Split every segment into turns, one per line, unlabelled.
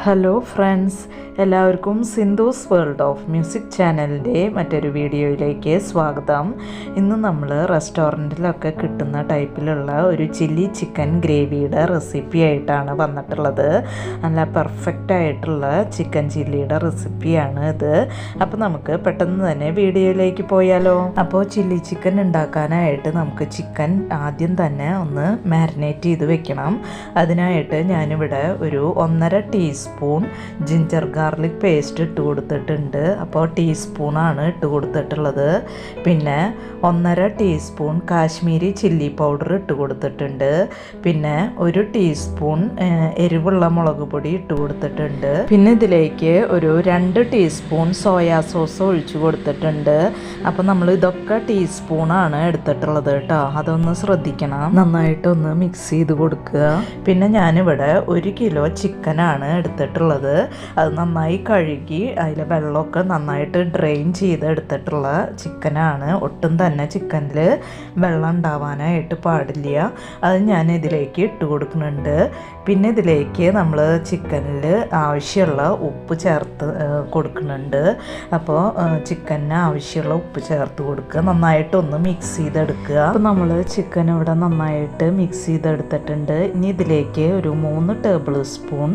Hello friends, എല്ലാവർക്കും Sindhu's world of music ചാനലിൻ്റെ മറ്റൊരു വീഡിയോയിലേക്ക് സ്വാഗതം. ഇന്ന് നമ്മൾ റെസ്റ്റോറൻറ്റിലൊക്കെ കിട്ടുന്ന ടൈപ്പിലുള്ള ഒരു ചില്ലി ചിക്കൻ ഗ്രേവിയുടെ റെസിപ്പി ആയിട്ടാണ് വന്നിട്ടുള്ളത്. നല്ല പെർഫെക്റ്റ് ആയിട്ടുള്ള ചിക്കൻ ചില്ലിയുടെ റെസിപ്പിയാണ് ഇത്. അപ്പോൾ നമുക്ക് പെട്ടെന്ന് തന്നെ വീഡിയോയിലേക്ക് പോയാലോ. അപ്പോൾ ചില്ലി ചിക്കൻ ഉണ്ടാക്കാനായിട്ട് നമുക്ക് ചിക്കൻ ആദ്യം തന്നെ ഒന്ന് മാരിനേറ്റ് ചെയ്ത് വെക്കണം. അതിനായിട്ട് ഞാനിവിടെ ഒരു 1.5 ടീസ്പൂൺ ജിഞ്ചർ ഗാർലിക് പേസ്റ്റ് ഇട്ട് കൊടുത്തിട്ടുണ്ട്. അപ്പോൾ ടീസ്പൂണാണ് ഇട്ട് കൊടുത്തിട്ടുള്ളത്. പിന്നെ 1.5 ടീസ്പൂൺ കാശ്മീരി ചില്ലി പൗഡർ ഇട്ട് കൊടുത്തിട്ടുണ്ട്. പിന്നെ 1 ടീസ്പൂൺ എരിവുള്ള മുളക് പൊടി ഇട്ട് കൊടുത്തിട്ടുണ്ട്. പിന്നെ ഇതിലേക്ക് ഒരു 2 ടീസ്പൂൺ സോയാ സോസ് ഒഴിച്ചു കൊടുത്തിട്ടുണ്ട്. അപ്പോൾ നമ്മൾ ഇതൊക്കെ ടീസ്പൂണാണ് എടുത്തിട്ടുള്ളത് കേട്ടോ, അതൊന്ന് ശ്രദ്ധിക്കണം. നന്നായിട്ടൊന്ന് മിക്സ് ചെയ്ത് കൊടുക്കുക. പിന്നെ ഞാനിവിടെ 1 കിലോ ചിക്കനാണ് എടുത്തിട്ടുള്ളത്. അത് നന്നായി കഴുകി അതിലെ വെള്ളമൊക്കെ നന്നായിട്ട് ഡ്രെയിൻ ചെയ്ത് എടുത്തിട്ടുള്ള ചിക്കനാണ്. ഒട്ടും തന്നെ ചിക്കനിൽ വെള്ളം ഉണ്ടാവാനായിട്ട് പാടില്ല. അത് ഞാൻ ഇതിലേക്ക് ഇട്ട് കൊടുക്കുന്നുണ്ട്. പിന്നെ ഇതിലേക്ക് നമ്മൾ ചിക്കനിൽ ആവശ്യമുള്ള ഉപ്പ് ചേർത്ത് കൊടുക്കുന്നുണ്ട്. അപ്പോൾ ചിക്കന് ആവശ്യമുള്ള ഉപ്പ് ചേർത്ത് കൊടുക്കുക. നന്നായിട്ടൊന്ന് മിക്സ് ചെയ്തെടുക്കുക. അപ്പോൾ നമ്മൾ ചിക്കൻ ഇവിടെ നന്നായിട്ട് മിക്സ് ചെയ്തെടുത്തിട്ടുണ്ട്. ഇനി ഇതിലേക്ക് ഒരു 3 ടേബിൾ സ്പൂൺ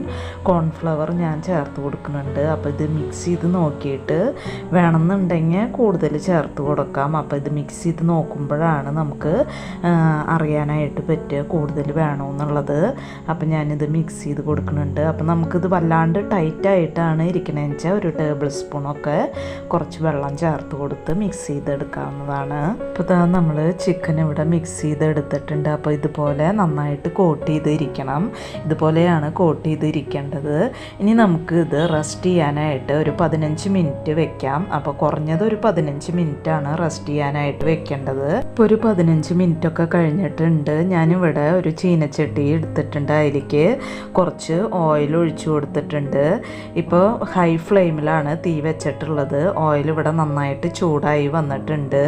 കോൺഫ്ലവർ ഞാൻ ചേർത്ത് കൊടുക്കുന്നുണ്ട്. അപ്പോൾ ഇത് മിക്സ് ചെയ്ത് നോക്കിയിട്ട് വേണമെന്നുണ്ടെങ്കിൽ കൂടുതൽ ചേർത്ത് കൊടുക്കാം. അപ്പോൾ ഇത് മിക്സ് ചെയ്ത് നോക്കുമ്പോഴാണ് നമുക്ക് അറിയാനായിട്ട് പറ്റുക കൂടുതൽ വേണമെന്നുള്ളത്. അപ്പോൾ ഞാനിത് മിക്സ് ചെയ്ത് കൊടുക്കുന്നുണ്ട്. അപ്പോൾ നമുക്കിത് വല്ലാണ്ട് ടൈറ്റായിട്ടാണ് ഇരിക്കണമെന്ന് വെച്ചാൽ 1 ടേബിൾ സ്പൂണൊക്കെ കുറച്ച് വെള്ളം ചേർത്ത് കൊടുത്ത് മിക്സ് ചെയ്തെടുക്കാവുന്നതാണ്. അപ്പോൾ ഇതാ നമ്മൾ ചിക്കൻ ഇവിടെ മിക്സ് ചെയ്തെടുത്തിട്ടുണ്ട്. അപ്പോൾ ഇതുപോലെ നന്നായിട്ട് കോട്ട് ചെയ്തിരിക്കണം. ഇതുപോലെയാണ് കോട്ട് ചെയ്തിരിക്കേണ്ടത്. ഇനി നമുക്ക് ഇത് റെസ്റ്റ് ചെയ്യാനായിട്ട് ഒരു 15 മിനിറ്റ് വെക്കാം. അപ്പോൾ കുറഞ്ഞത് ഒരു 15 മിനിറ്റാണ് റെസ്റ്റ് ചെയ്യാനായിട്ട് വെക്കേണ്ടത്. ഇപ്പോൾ ഒരു 15 മിനിറ്റൊക്കെ കഴിഞ്ഞിട്ടുണ്ട്. ഞാനിവിടെ ഒരു ചീനച്ചട്ടി എടുത്തിട്ടുണ്ട്. അതിലേക്ക് കുറച്ച് ഓയിൽ ഒഴിച്ചു കൊടുത്തിട്ടുണ്ട്. ഇപ്പോൾ ഹൈ ഫ്ലെയിമിലാണ് തീ വെച്ചിട്ടുള്ളത്. ഓയിൽ ഇവിടെ നന്നായിട്ട് ചൂടായി വന്നിട്ടുണ്ട്.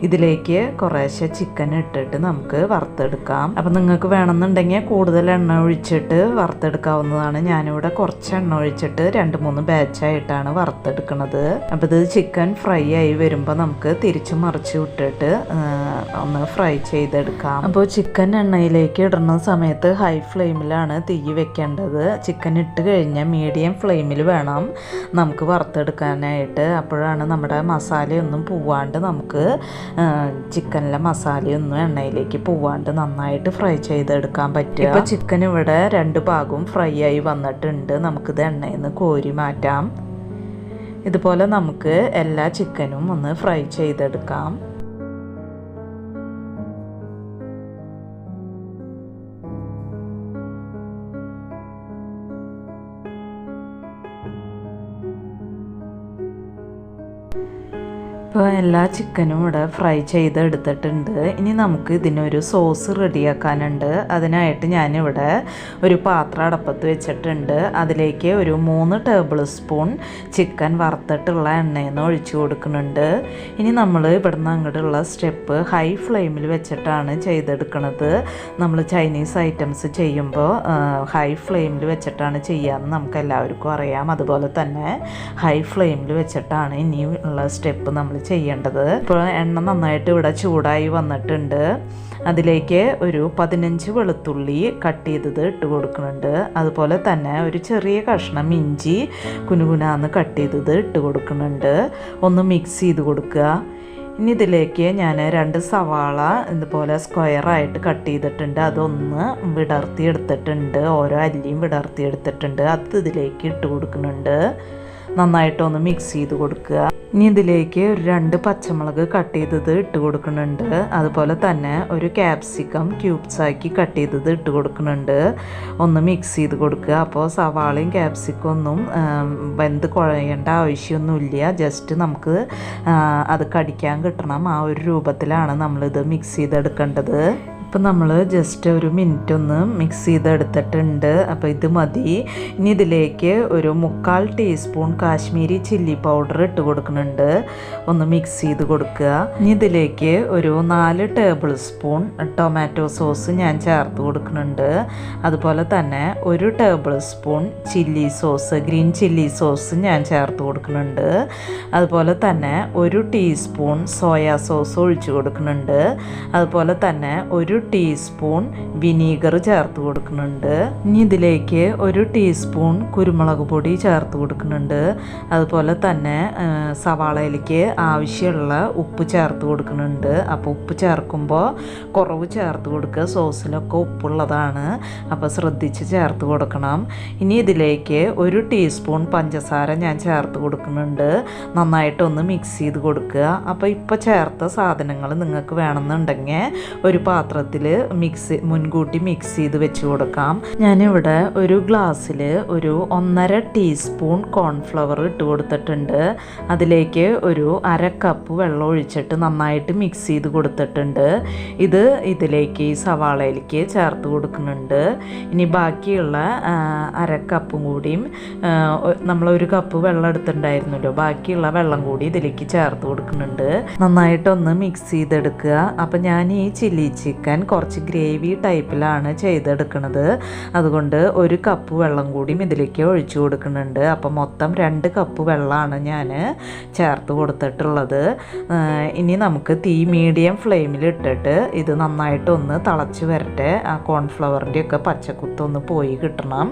ഇതിലേക്ക് കുറേശ്ശെ ചിക്കൻ ഇട്ടിട്ട് നമുക്ക് വറുത്തെടുക്കാം. അപ്പോൾ നിങ്ങൾക്ക് വേണമെന്നുണ്ടെങ്കിൽ കൂടുതൽ എണ്ണ ഒഴിച്ചിട്ട് വറുത്തെടുക്കാവുന്നതാണ്. ഞാനിവിടെ കുറച്ച് എണ്ണ ഒഴിച്ചിട്ട് 2-3 ബാച്ചായിട്ടാണ് വറുത്തെടുക്കുന്നത്. അപ്പോൾ ഇത് ചിക്കൻ ഫ്രൈ ആയി വരുമ്പോൾ നമുക്ക് തിരിച്ചു മറിച്ച് വിട്ടിട്ട് ഒന്ന് ഫ്രൈ ചെയ്തെടുക്കാം. അപ്പോൾ ചിക്കൻ എണ്ണയിലേക്ക് ഇടുന്ന സമയത്ത് ഹൈ ഫ്ലെയിമിലാണ് തീ വെക്കേണ്ടത്. ചിക്കൻ ഇട്ട് കഴിഞ്ഞാൽ മീഡിയം ഫ്ലെയിമിൽ വേണം നമുക്ക് വറുത്തെടുക്കാനായിട്ട്. അപ്പോഴാണ് നമ്മുടെ മസാലയൊന്നും പോവാണ്ട് നമുക്ക് ചിക്കനിലെ മസാലയൊന്നും എണ്ണയിലേക്ക് പോവാണ്ട് നന്നായിട്ട് ഫ്രൈ ചെയ്തെടുക്കാൻ പറ്റുക. ഇപ്പോൾ ചിക്കൻ ഇവിടെ 2 ഭാഗവും ഫ്രൈ ആയി വന്നിട്ടുണ്ട്. നമുക്കിത് എണ്ണയിൽ നിന്ന് കോരി മാറ്റാം. ഇതുപോലെ നമുക്ക് എല്ലാ ചിക്കനും ഒന്ന് ഫ്രൈ ചെയ്തെടുക്കാം. ഇപ്പോൾ എല്ലാ ചിക്കനും ഇവിടെ ഫ്രൈ ചെയ്തെടുത്തിട്ടുണ്ട്. ഇനി നമുക്ക് ഇതിനൊരു സോസ് റെഡിയാക്കാനുണ്ട്. അതിനായിട്ട് ഞാനിവിടെ ഒരു പാത്രം അടപ്പത്ത് വെച്ചിട്ടുണ്ട്. അതിലേക്ക് ഒരു 3 ടേബിൾ സ്പൂൺ ചിക്കൻ വറുത്തിട്ടുള്ള എണ്ണയിൽ നിന്ന് ഒഴിച്ചു കൊടുക്കുന്നുണ്ട്. ഇനി നമ്മൾ ഇവിടുന്ന് അങ്ങോട്ടുള്ള സ്റ്റെപ്പ് ഹൈ ഫ്ലെയിമിൽ വെച്ചിട്ടാണ് ചെയ്തെടുക്കുന്നത്. നമ്മൾ ചൈനീസ് ഐറ്റംസ് ചെയ്യുമ്പോൾ ഹൈ ഫ്ലെയിമിൽ വെച്ചിട്ടാണ് ചെയ്യാമെന്ന് നമുക്ക് എല്ലാവർക്കും അറിയാം. അതുപോലെ തന്നെ ഹൈ ഫ്ലെയിമിൽ വെച്ചിട്ടാണ് ഇനിയുള്ള സ്റ്റെപ്പ് നമ്മൾ ചെയ്യേണ്ടത്. ഇപ്പോൾ എണ്ണ നന്നായിട്ട് ഇവിടെ ചൂടായി വന്നിട്ടുണ്ട്. അതിലേക്ക് ഒരു 15 വെളുത്തുള്ളി കട്ട് ചെയ്തത് ഇട്ട് കൊടുക്കുന്നുണ്ട്. അതുപോലെ തന്നെ ഒരു ചെറിയ കഷ്ണം ഇഞ്ചി കുനുകുനാന്ന് കട്ട് ചെയ്തത് ഇട്ട് കൊടുക്കുന്നുണ്ട്. ഒന്ന് മിക്സ് ചെയ്ത് കൊടുക്കുക. ഇനി ഇതിലേക്ക് ഞാൻ 2 സവാള ഇതുപോലെ സ്ക്വയറായിട്ട് കട്ട് ചെയ്തിട്ടുണ്ട്. അതൊന്ന് വിടർത്തി എടുത്തിട്ടുണ്ട്. ഓരോ അല്ലിയും വിടർത്തി എടുത്തിട്ടുണ്ട്. അത് ഇതിലേക്ക് ഇട്ട് കൊടുക്കുന്നുണ്ട്. നന്നായിട്ടൊന്ന് മിക്സ് ചെയ്ത് കൊടുക്കുക. ഇനി ഇതിലേക്ക് ഒരു 2 പച്ചമുളക് കട്ട് ചെയ്തത് ഇട്ട് കൊടുക്കുന്നുണ്ട്. അതുപോലെ തന്നെ ഒരു ക്യാപ്സിക്കം ക്യൂബ്സാക്കി കട്ട് ചെയ്തത് ഇട്ട് കൊടുക്കുന്നുണ്ട്. ഒന്ന് മിക്സ് ചെയ്ത് കൊടുക്കുക. അപ്പോൾ സവാളയും ക്യാപ്സിക്കം ഒന്നും വെന്ത് കുഴയേണ്ട ആവശ്യമൊന്നുമില്ല. ജസ്റ്റ് നമുക്ക് അത് കടിക്കാൻ കിട്ടണം. ആ ഒരു രൂപത്തിലാണ് നമ്മളിത് മിക്സ് ചെയ്തെടുക്കേണ്ടത്. ഇപ്പം നമ്മൾ ജസ്റ്റ് ഒരു മിനിറ്റ് ഒന്ന് മിക്സ് ചെയ്തെടുത്തിട്ടുണ്ട്. അപ്പോൾ ഇത് മതി. ഇനി ഇതിലേക്ക് ഒരു 1/4 ടീസ്പൂൺ കാശ്മീരി ചില്ലി പൗഡർ ഇട്ട് കൊടുക്കുന്നുണ്ട്. ഒന്ന് മിക്സ് ചെയ്ത് കൊടുക്കുക. ഇനി ഇതിലേക്ക് ഒരു 4 ടേബിൾ സ്പൂൺ ടൊമാറ്റോ സോസ് ഞാൻ ചേർത്ത് കൊടുക്കുന്നുണ്ട്. അതുപോലെ തന്നെ 1 table spoon chilli sauce, green chilli sauce ഞാൻ ചേർത്ത് കൊടുക്കുന്നുണ്ട്. അതുപോലെ തന്നെ 1 ടീസ്പൂൺ സോയാ സോസ് ഒഴിച്ച് കൊടുക്കുന്നുണ്ട്. അതുപോലെ തന്നെ 1 ടീസ്പൂൺ വിനീഗർ ചേർത്ത് കൊടുക്കുന്നുണ്ട്. ഇനി ഇതിലേക്ക് 1 ടീസ്പൂൺ കുരുമുളക് പൊടി ചേർത്ത് കൊടുക്കുന്നുണ്ട്. അതുപോലെ തന്നെ സവാളയിലേക്ക് ആവശ്യമുള്ള ഉപ്പ് ചേർത്ത് കൊടുക്കുന്നുണ്ട്. അപ്പോൾ ഉപ്പ് ചേർക്കുമ്പോൾ കുറവ് ചേർത്ത് കൊടുക്കുക. സോസിലൊക്കെ ഉപ്പുള്ളതാണ്, അപ്പോൾ ശ്രദ്ധിച്ച് ചേർത്ത് കൊടുക്കണം. ഇനി ഇതിലേക്ക് 1 ടീസ്പൂൺ പഞ്ചസാര ഞാൻ ചേർത്ത് കൊടുക്കുന്നുണ്ട്. നന്നായിട്ടൊന്ന് മിക്സ് ചെയ്ത് കൊടുക്കുക. അപ്പോൾ ഇപ്പോൾ ചേർത്ത സാധനങ്ങൾ നിങ്ങൾക്ക് വേണമെന്നുണ്ടെങ്കിൽ ഒരു പാത്രത്തിൽ മുൻകൂട്ടി മിക്സ് ചെയ്ത് വെച്ച് കൊടുക്കാം. ഞാനിവിടെ ഒരു ഗ്ലാസ്സിൽ ഒരു 1.5 ടീസ്പൂൺ കോൺഫ്ലവർ ഇട്ട് കൊടുത്തിട്ടുണ്ട്. അതിലേക്ക് ഒരു 1/2 കപ്പ് വെള്ളം ഒഴിച്ചിട്ട് നന്നായിട്ട് മിക്സ് ചെയ്ത് കൊടുത്തിട്ടുണ്ട്. ഇതിലേക്ക് ഈ സവാളയിലേക്ക് ചേർത്ത് കൊടുക്കുന്നുണ്ട്. ഇനി ബാക്കിയുള്ള 1/2 കപ്പും കൂടിയും നമ്മൾ 1 കപ്പ് വെള്ളം എടുത്തിട്ടുണ്ടായിരുന്നല്ലോ, ബാക്കിയുള്ള വെള്ളം കൂടി ഇതിലേക്ക് ചേർത്ത് കൊടുക്കുന്നുണ്ട്. നന്നായിട്ടൊന്ന് മിക്സ് ചെയ്തെടുക്കുക. അപ്പം ഞാൻ ഈ ചില്ലി ചിക്കൻ കുറച്ച് ഗ്രേവി ടൈപ്പിലാണ് ചെയ്തെടുക്കുന്നത്. അതുകൊണ്ട് 1 കപ്പ് വെള്ളം കൂടിയും ഇതിലേക്ക് ഒഴിച്ചു കൊടുക്കുന്നുണ്ട്. അപ്പം മൊത്തം 2 കപ്പ് വെള്ളമാണ് ഞാൻ ചേർത്ത് കൊടുത്തിട്ടുള്ളത്. ഇനി നമുക്ക് തീ മീഡിയം ഫ്ലെയിമിൽ ഇട്ടിട്ട് ഇത് നന്നായിട്ടൊന്ന് തിളച്ച് വരട്ടെ. ആ കോൺഫ്ലവറിൻ്റെ ഒക്കെ പച്ചക്കുത്തൊന്ന് പോയി കിട്ടണം.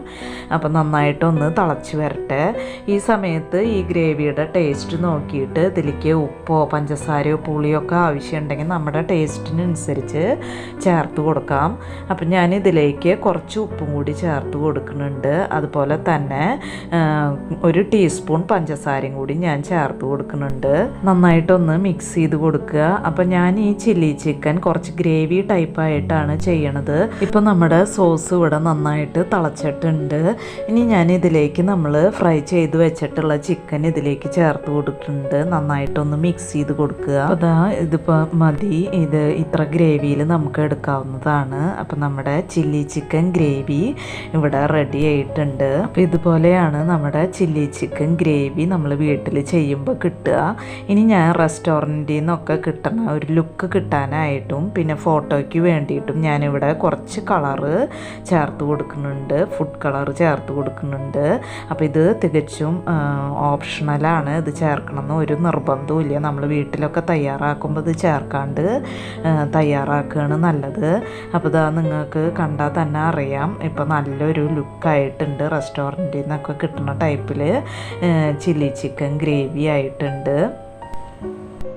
അപ്പം നന്നായിട്ടൊന്ന് തിളച്ച് വരട്ടെ. ഈ സമയത്ത് ഈ ഗ്രേവിയുടെ ടേസ്റ്റ് നോക്കിയിട്ട് ഇതിലേക്ക് ഉപ്പോ പഞ്ചസാരയോ പുളിയോ ഒക്കെ ആവശ്യമുണ്ടെങ്കിൽ നമ്മുടെ ടേസ്റ്റിനനുസരിച്ച് ചേർത്ത് കൊടുക്കാം. അപ്പം ഞാനിതിലേക്ക് കുറച്ച് ഉപ്പും കൂടി ചേർത്ത് കൊടുക്കുന്നുണ്ട്. അതുപോലെ തന്നെ 1 ടീസ്പൂൺ പഞ്ചസാരയും കൂടി ഞാൻ ചേർത്ത് കൊടുക്കുന്നുണ്ട്. നന്നായിട്ടൊന്ന് മിക്സ് ചെയ്ത് കൊടുക്കുക. അപ്പം ഞാൻ ഈ ചില്ലി ചിക്കൻ കുറച്ച് ഗ്രേവി ടൈപ്പായിട്ടാണ് ചെയ്യണത്. ഇപ്പം നമ്മുടെ സോസ് ഇവിടെ നന്നായിട്ട് തിളച്ചിട്ടുണ്ട്. ഇനി ഞാൻ ഇതിലേക്ക് നമ്മൾ ഫ്രൈ ചെയ്ത് വെച്ചിട്ടുള്ള ചിക്കൻ ഇതിലേക്ക് ചേർത്ത് കൊടുക്കുന്നുണ്ട്. നന്നായിട്ടൊന്ന് മിക്സ് ചെയ്ത് കൊടുക്കുക. അതാ ഇതിപ്പോൾ മതി. ഇത് ഇത്ര ഗ്രേവിയിൽ നമുക്ക് എടുക്കാവുന്നതാണ്. അപ്പം നമ്മുടെ ചില്ലി ചിക്കൻ ഗ്രേവി ഇവിടെ റെഡി ആയിട്ടുണ്ട്. അപ്പം ഇതുപോലെയാണ് നമ്മുടെ ചില്ലി ചിക്കൻ ഗ്രേവി നമ്മൾ വീട്ടിൽ ചെയ്യുമ്പോൾ കിട്ടുക. ഇനി ഞാൻ റെസ്റ്റോറൻറ്റിൽ നിന്നൊക്കെ കിട്ടുന്ന ഒരു ലുക്ക് കിട്ടാനായിട്ടും പിന്നെ ഫോട്ടോയ്ക്ക് വേണ്ടിയിട്ടും ഞാനിവിടെ കുറച്ച് കളറ് ചേർത്ത് കൊടുക്കുന്നുണ്ട്, ഫുഡ് കളർ ചേർത്ത് കൊടുക്കുന്നുണ്ട്. അപ്പോൾ ഇത് തികച്ചും ഓപ്ഷണലാണ്. ഇത് ചേർക്കണമെന്ന് ഒരു നിർബന്ധവും ഇല്ല. നമ്മൾ വീട്ടിലൊക്കെ തയ്യാറാക്കുമ്പോൾ ഇത് ചേർക്കാണ്ട് തയ്യാറാക്കുകയാണ് നല്ലത്. അപ്പോൾ ഇതാ നിങ്ങൾക്ക് കണ്ടാൽ തന്നെ അറിയാം, ഇപ്പോൾ നല്ലൊരു ലുക്കായിട്ടുണ്ട്. റെസ്റ്റോറൻറ്റിൽ നിന്നൊക്കെ കിട്ടുന്ന ടൈപ്പിൽ ചില്ലി ചിക്കൻ ഗ്രേവി ആയിട്ടുണ്ട്.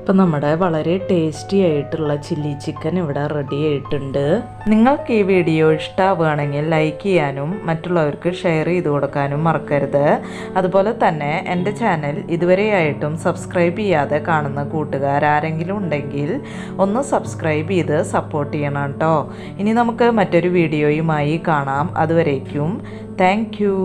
ഇപ്പം നമ്മുടെ വളരെ ടേസ്റ്റി ആയിട്ടുള്ള ചില്ലി ചിക്കൻ ഇവിടെ റെഡി ആയിട്ടുണ്ട്. നിങ്ങൾക്ക് ഈ വീഡിയോ ഇഷ്ടമാവുകയാണെങ്കിൽ ലൈക്ക് ചെയ്യാനും മറ്റുള്ളവർക്ക് ഷെയർ ചെയ്ത് കൊടുക്കാനും മറക്കരുത്. അതുപോലെ തന്നെ എൻ്റെ ചാനൽ ഇതുവരെയായിട്ടും സബ്സ്ക്രൈബ് ചെയ്യാതെ കാണുന്ന കൂട്ടുകാർ ആരെങ്കിലും ഉണ്ടെങ്കിൽ ഒന്ന് സബ്സ്ക്രൈബ് ചെയ്ത് സപ്പോർട്ട് ചെയ്യണം കേട്ടോ. ഇനി നമുക്ക് മറ്റൊരു വീഡിയോയുമായി കാണാം. അതുവരേക്കും താങ്ക് യു.